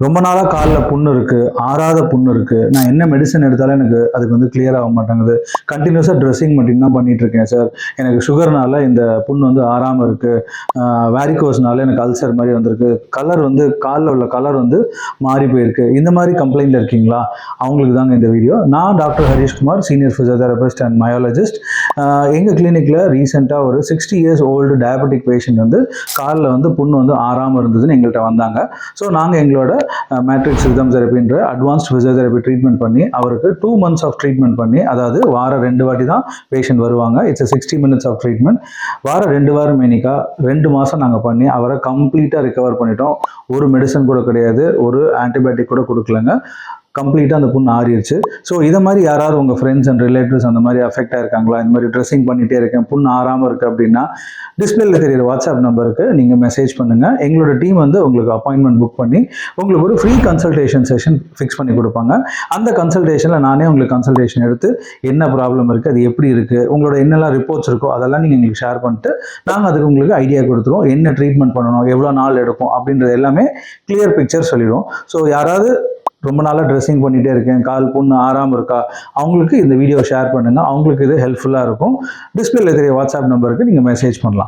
ரொம்ப நாளாக காலில் புண்ணு இருக்குது, ஆறாத புண்ணு இருக்குது. நான் என்ன மெடிசன் எடுத்தாலும் எனக்கு அதுக்கு வந்து கிளியர் ஆக மாட்டேங்குது. கண்டினியூஸாக ட்ரெஸ்ஸிங் மட்டும்தான் பண்ணிட்டு இருக்கேன் சார். எனக்கு சுகர்னால இந்த புண்ணு வந்து ஆறாமல் இருக்குது. வேரிகோஸ்னால எனக்கு அல்சர் மாதிரி வந்திருக்கு. கலர் வந்து காலில் உள்ள கலர் வந்து மாறி போயிருக்கு. இந்த மாதிரி கம்ப்ளைண்ட் இருக்கீங்களா? அவங்களுக்கு தாங்க இந்த வீடியோ. நான் doctor Harishkumar, senior physiotherapist and myologist. எங்கள் கிளினிக்கில் ரீசெண்டாக ஒரு 60 years ஓல்டு டயபெட்டிக் பேஷண்ட் வந்து காலில் வந்து புண்ணு வந்து ஆறாமல் இருந்ததுன்னு எங்கள்கிட்ட வந்தாங்க. ஸோ நாங்கள் எங்களோட மேட்ரிக்ஸ் ரிதம் தெரப்பின்ற அட்வான்ஸ்ட் ஃபிசியோதெரபி ட்ரீட்மெண்ட் பண்ணி அவருக்கு 2 months ஆஃப் ட்ரீட்மெண்ட் பண்ணி, அதாவது வாரம் 2 வாட்டி தான் பேஷண்ட் வருவாங்க. It's 60 minutes of treatment. வாரம் 2 வாரம் மேனிக்கா 2 மாதம் நாங்கள் பண்ணி அவரை கம்ப்ளீட்டாக ரிகவர் பண்ணிட்டோம். ஒரு மெடிசன் கூட கிடையாது, ஒரு ஆன்டிபயோட்டிக் கூட கொடுக்கலங்க. கம்ப்ளீட்டாக அந்த புண்ணு ஆறிடுச்சு. ஸோ இதை மாதிரி யாராவது உங்கள் ஃப்ரெண்ட்ஸ் அண்ட் ரிலேட்டிவ்ஸ் அந்த மாதிரி அஃபெக்ட் ஆயிருக்காங்களா, இந்த மாதிரி ட்ரெஸ்ஸிங் பண்ணிகிட்டே இருக்கேன், புண்ணு ஆறாமல் இருக்குது அப்படின்னா டிஸ்பிளேல தெரியுற வாட்ஸ்அப் நம்பருக்கு நீங்கள் மெசேஜ் பண்ணுங்கள். எங்களோட டீம் வந்து உங்களுக்கு அப்பாயின்மெண்ட் புக் பண்ணி உங்களுக்கு ஒரு ஃப்ரீ கன்சல்டேஷன் செஷன் ஃபிக்ஸ் பண்ணி கொடுப்பாங்க. அந்த கன்சல்டேஷனில் நானே உங்களுக்கு கன்சல்டேஷன் எடுத்து என்ன ப்ராப்ளம் இருக்குது, அது எப்படி இருக்குது, உங்களோட என்னெல்லாம் ரிப்போர்ட்ஸ் இருக்கோ அதெல்லாம் நீங்கள் எங்களுக்கு ஷேர் பண்ணிட்டு நாங்கள் அதுக்கு உங்களுக்கு ஐடியா கொடுத்துருவோம். என்ன ட்ரீட்மெண்ட் பண்ணணும், எவ்வளோ நாள் எடுக்கும் அப்படின்றது எல்லாமே கிளியர் பிக்சர் சொல்லிடுவோம். ஸோ யாராவது ரொம்ப நாளாக ட்ரெஸ்ஸிங் பண்ணிகிட்டே இருக்கேன், கால் புண்ணு ஆறாமல் இருக்கா, அவங்களுக்கு இந்த வீடியோ ஷேர் பண்ணுங்கள். அவங்களுக்கு இது ஹெல்ப்ஃபுல்லாக இருக்கும். டிஸ்பிளேல தெரிய வாட்ஸ்அப் நம்பருக்கு நீங்கள் மெசேஜ் பண்ணலாம்.